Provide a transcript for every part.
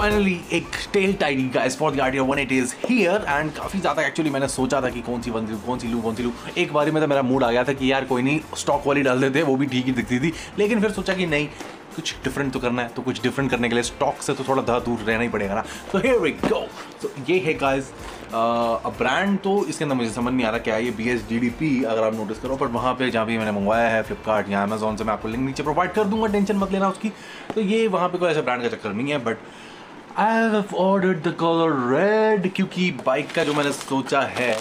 Finally एक tell tidy का spot guardian 180 is here and काफ़ी ज़्यादा एक्चुअली मैंने सोचा था कि कौन सी लूँ। एक बारी में तो मेरा मूड आ गया था कि यार कोई नहीं स्टॉक वाली डाल देते, वो भी ठीक ही दिखती थी, लेकिन फिर सोचा कि नहीं कुछ डिफरेंट तो करना है, तो कुछ डिफरेंट करने के लिए स्टॉक से तो थोड़ा दूर रहना ही पड़ेगा ना। तो हियर वी गो। तो ये है गाइस ब्रांड, तो इसके अंदर मुझे समझ नहीं आ रहा क्या है ये BSDDP अगर आप नोटिस करो, पर वहाँ पे जहाँ भी मैंने मंगवाया है फ्लिपकार्ट या अमेजोन से, मैं आपको लिंक नीचे प्रोवाइड कर दूंगा, टेंशन मत लेना उसकी। तो ये वहाँ पे कोई ऐसा ब्रांड का चक्कर नहीं है, but I have ordered the colour red, क्योंकि बाइक का जो मैंने सोचा है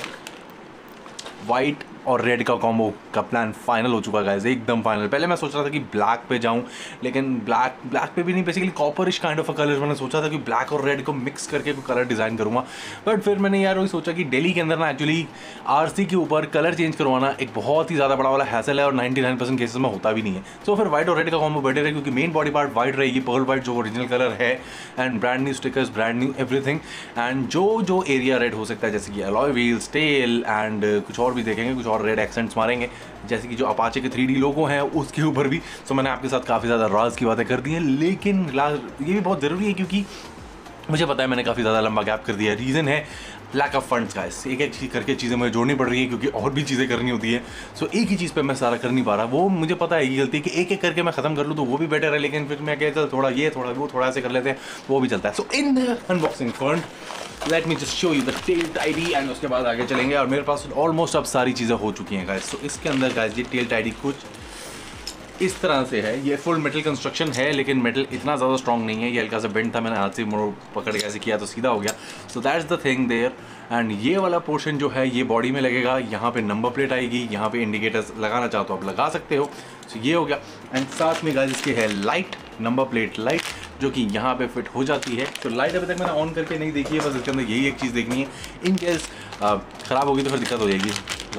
वाइट और रेड का कॉम्बो का प्लान फाइनल हो चुका है गाइस, एकदम फाइनल। पहले मैं सोच रहा था कि ब्लैक पे जाऊं, लेकिन ब्लैक पे भी नहीं, basically copperish kind of a colour मैंने सोचा था कि ब्लैक और रेड को मिक्स करके कोई कलर डिज़ाइन करूंगा। बट फिर मैंने यार वही सोचा कि दिल्ली के अंदर ना एक्चुअली RC के ऊपर कलर चेंज करवाना एक बहुत ही ज़्यादा बड़ा वाला हैसल है और 99% केसेस में होता भी नहीं है। तो फिर वाइट और रेड का कॉम्बो बेटर है, क्योंकि मेन बॉडी पार्ट वाइट रहेगी, पर्ल वाइट जो ओरिजिनल कलर है, and brand new stickers, brand new everything, and जो एरिया रेड हो सकता है जैसे कि अलॉय व्हील्स, टेल एंड कुछ और भी देखेंगे, कुछ और रेड एक्सेंट्स मारेंगे, जैसे कि जो अपाचे के 3D लोगो हैं उसके ऊपर भी। तो मैंने आपके साथ काफ़ी ज़्यादा राज की बातें कर दी हैं, लेकिन ये भी बहुत ज़रूरी है क्योंकि मुझे पता है मैंने काफ़ी ज़्यादा लंबा गैप कर दिया है। रीज़न है लैक ऑफ फंड्स गाइस, एक एक चीज़ करके चीज़ें मुझे जोड़नी पड़ रही है क्योंकि और भी चीज़ें करनी होती है। सो एक ही चीज़ पे मैं सारा कर नहीं पा रहा, वो मुझे पता है ये गलती है कि एक एक करके मैं ख़त्म कर लूँ तो वो भी बेटर है, लेकिन फिर मैं कहता थोड़ा ये थोड़ा वो थोड़ा ऐसे कर लेते हैं तो वो भी चलता है। So in the unboxing fund let me just show you the tell tidy and उसके बाद आगे चलेंगे। और मेरे पास ऑलमोस्ट अब सारी चीज़ें हो चुकी हैं गाइस। तो इसके अंदर गाइस ये टेल टाइडी कुछ इस तरह से है, ये फुल मेटल कंस्ट्रक्शन है, लेकिन मेटल इतना ज़्यादा स्ट्रॉन्ग नहीं है, ये हल्का सा बेंड था, मैंने हाथ से मोड़ पकड़ के ऐसे किया तो सीधा हो गया। So that's the thing there. And ये वाला पोर्शन जो है ये बॉडी में लगेगा, यहाँ पे नंबर प्लेट आएगी, यहाँ पे इंडिकेटर्स लगाना चाहो तो आप लगा सकते हो। सो ये हो गया। एंड साथ में गाइस इसके है लाइट, नंबर प्लेट लाइट, जो कि यहाँ पे फिट हो जाती है। तो लाइट अभी तक मैंने ऑन करके नहीं देखी है, बस इसके अंदर यही एक चीज़ देखनी है, इन केस ख़राब होगी तो फिर दिक्कत हो जाएगी।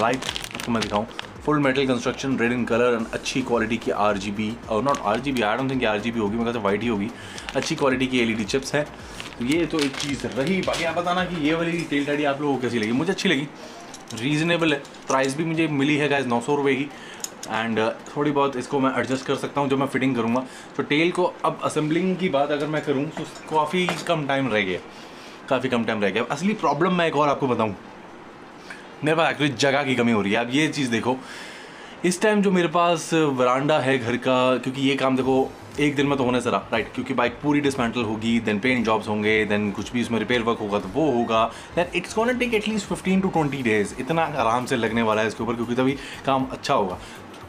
लाइट आपको मैं दिखाऊँ, full metal construction, red in colour and अच्छी क्वालिटी की RGB और not RGB, I don't think RGB होगी, मेरे ख्याल से वाइट ही होगी। अच्छी क्वालिटी की LED चिप्स है। तो ये तो एक चीज़ रही। बाकी आप बताना कि ये वाली टेल टाइडी आप लोगों को कैसी लगी। मुझे अच्छी लगी, रीज़नेबल है, प्राइस भी मुझे मिली है गाइस 900 रुपये की। एंड थोड़ी बहुत इसको मैं एडजस्ट कर सकता हूँ जब मैं फिटिंग करूँगा। तो टेल को अब असेंबलिंग की बात अगर मैं करूँ तो काफ़ी कम टाइम रह गया। असली प्रॉब्लम मैं एक और आपको बताऊँ, मेरे पास एक्चुअली जगह की कमी हो रही है। अब ये चीज़ देखो, इस टाइम जो मेरे पास वरांडा है घर का, क्योंकि ये काम देखो एक दिन में तो होने से रहा राइट, क्योंकि बाइक पूरी डिसमेंटल होगी, देन पेंट जॉब्स होंगे, देन कुछ भी इसमें रिपेयर वर्क होगा तो वो होगा, then it's gonna take at least 15 to 20 days, इतना आराम से लगने वाला है इसके ऊपर, क्योंकि तभी काम अच्छा होगा।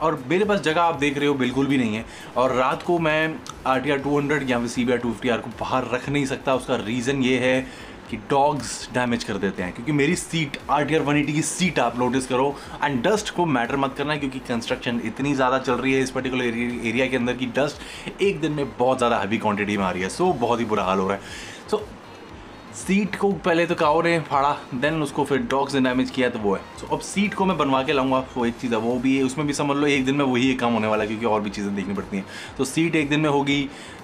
और मेरे पास जगह आप देख रहे हो बिल्कुल भी नहीं है, और रात को मैं RTR 200 या फिर CBR 250R को बाहर रख नहीं सकता। उसका रीज़न ये है कि डॉग्स डैमेज कर देते हैं, क्योंकि मेरी सीट RTR 180 की सीट आप नोटिस करो, एंड डस्ट को मैटर मत करना, क्योंकि कंस्ट्रक्शन इतनी ज़्यादा चल रही है इस पर्टिकुलर एरिया के अंदर की डस्ट एक दिन में बहुत ज़्यादा हैवी क्वांटिटी में आ रही है। सो बहुत ही बुरा हाल हो रहा है। सो सीट को पहले तो काओ ने फाड़ा, देन उसको फिर डॉग्स ने डैमेज किया, तो वो है। सो अब सीट को मैं बनवा के लाऊंगा, वो एक चीज़ है, वो भी उसमें भी समझ लो एक दिन में वही एक काम होने वाला है, क्योंकि और भी चीज़ें देखनी पड़ती हैं। तो सीट एक दिन में होगी,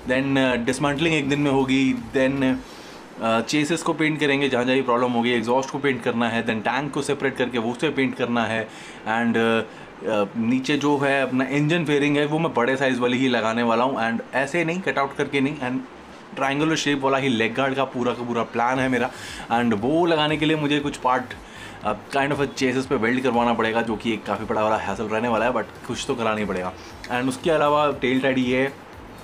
देन डिसमेंटलिंग एक दिन में होगी, देन चेसेस को पेंट करेंगे जहाँ जहाँ प्रॉब्लम होगी, एग्जॉस्ट को पेंट करना है, देन टैंक को सेपरेट करके वो उसे पेंट करना है, एंड नीचे जो है अपना इंजन फेयरिंग है वो मैं बड़े साइज़ वाली ही लगाने वाला हूँ, एंड ऐसे नहीं कटआउट करके नहीं, एंड ट्रायंगुलर शेप वाला ही लेग गार्ड का पूरा प्लान है मेरा। एंड वो लगाने के लिए मुझे कुछ पार्ट काइंड ऑफ चेसेस पे वेल्ड करवाना पड़ेगा, जो कि एक काफ़ी बड़ा वाला हैसल रहने वाला है, बट कुछ तो कराना ही पड़ेगा। एंड उसके अलावा टेल टाइडी ये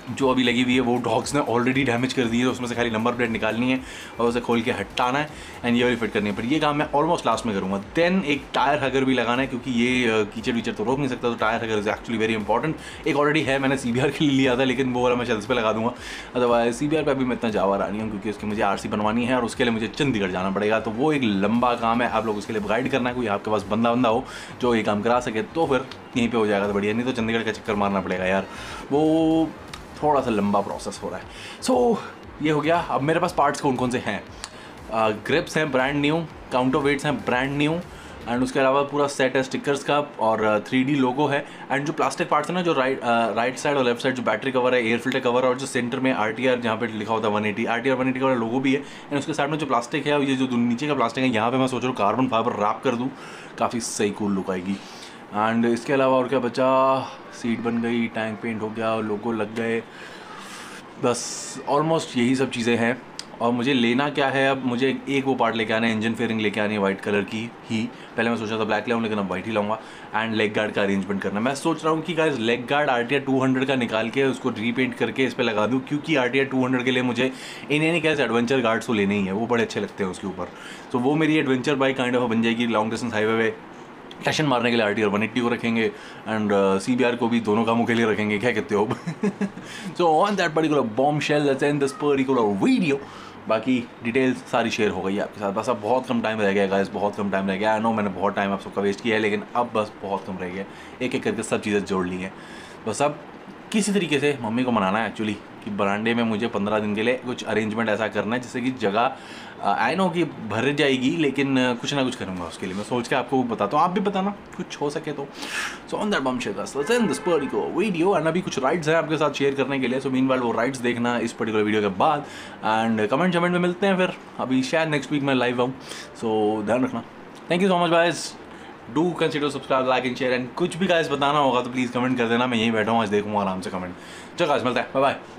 जो अभी लगी हुई है वो डॉग्स ने ऑलरेडी डैमेज कर दी है, उसमें से खाली नंबर प्लेट निकालनी है और उसे खोल के हटाना है, एंड ये वाली फिट करनी है। पर ये काम मैं ऑलमोस्ट लास्ट में करूँगा। देन एक टायर हगर भी लगाना है, क्योंकि ये कीचड़ वीचड़ तो रोक नहीं सकता, तो tyre हगर is actually very important. एक ऑलरेडी है, मैंने CBR के लिए लिया था, लेकिन वो वाला मैं शेल्स पे लगा दूँगा। अदरवाइज CBR पे अभी मैं इतना जावा रहा नहीं हूँ, क्योंकि उसकी मुझे RC बनवानी है और उसके लिए मुझे चंडीगढ़ जाना पड़ेगा, तो वो एक लंबा काम है। आप लोग उसके लिए गाइड करना है, कोई आपके पास बंदा हो जो ये काम करा सके, तो फिर यहीं पर हो जाएगा तो बढ़िया, नहीं तो चंडीगढ़ का चक्कर मारना पड़ेगा यार, वो थोड़ा सा लंबा प्रोसेस हो रहा है। सो ये हो गया। अब मेरे पास पार्ट्स कौन से हैं, ग्रिप्स हैं ब्रांड न्यू, काउंटर वेट्स हैं ब्रांड न्यू, एंड उसके अलावा पूरा सेट है स्टिकर्स का और 3D लोगो है, एंड जो प्लास्टिक पार्ट्स है ना, जो राइट साइड और लेफ्ट साइड जो बैटरी कवर है, एयर फिल्टर कवर, और जो सेंटर में RTR जहाँ पे लिखा होता है 180 RTR 180 का लोगो भी है, एंड उसके साइड में जो प्लास्टिक है, ये जो नीचे का प्लास्टिक है, यहाँ पे मैं सोच रहा हूँ कार्बन फाइबर रैप कर दूँ, काफ़ी सही कूल लुक आएगी। एंड इसके अलावा और क्या बचा, सीट बन गई, टैंक पेंट हो गया, लोगो लग गए, बस ऑलमोस्ट यही सब चीज़ें हैं। और मुझे लेना क्या है, अब मुझे एक वो पार्ट लेके आना है, इंजन फेयरिंग लेके आनी है वाइट कलर की ही। पहले मैं सोचा था ब्लैक लाऊं, लेकिन अब वाइट ही लाऊंगा। एंड लेग गार्ड का अरेंजमेंट करना है। मैं सोच रहा हूँ कि गाइस लेग गार्ड RTR 200 का निकाल के उसको रीपेंट करके इस पर लगा दूँ, क्योंकि RTR 200 के लिए मुझे in any case adventure guards तो लेने ही है, वो बड़े अच्छे लगते हैं उसके ऊपर। तो वो मेरी एडवेंचर बाइक काइंड ऑफ बन जाएगी। लॉन्ग डिस्टेंस हाईवे पे टशन मारने के लिए RTR 180 को रखेंगे एंड CBR को भी, दोनों कामों के लिए रखेंगे, क्या कहते हो। So on that particular bombshell, let's end this particular video. बाकी डिटेल्स सारी शेयर हो गई है आपके साथ। बस अब बहुत कम टाइम रह गया गाइस, बहुत कम टाइम रह गया। आई नो मैंने बहुत टाइम आप सबका वेस्ट किया है, लेकिन अब बस बहुत कम रह गया। एक एक करके सब चीज़ें जोड़ ली हैं। बस अब किसी तरीके से मम्मी को मनाना है एक्चुअली कि बरांडे में मुझे 15 दिन के लिए कुछ अरेंजमेंट ऐसा करना है जिससे कि जगह आई नो कि भर जाएगी, लेकिन कुछ ना कुछ करूँगा उसके लिए। मैं सोच के आपको बताता हूँ, आप भी बताना कुछ हो सके तो। So on that bombshell let's end this particular video. And अभी कुछ राइड्स हैं आपके साथ शेयर करने के लिए। सो मीनवाइल वो राइड्स देखना इस पर्टिकुलर वीडियो के बाद। एंड कमेंट में मिलते हैं फिर। अभी शायद नेक्स्ट वीक मैं लाइव आऊँ, सो ध्यान रखना। Thank you so much guys. Do consider subscribe, like and share. And कुछ भी गाइस बताना होगा तो प्लीज़ कमेंट कर देना। मैं यहीं बैठा हूँ, आज देखूँगा आराम से कमेंट। चलो गाइस मिलते हैं, बाय बाय।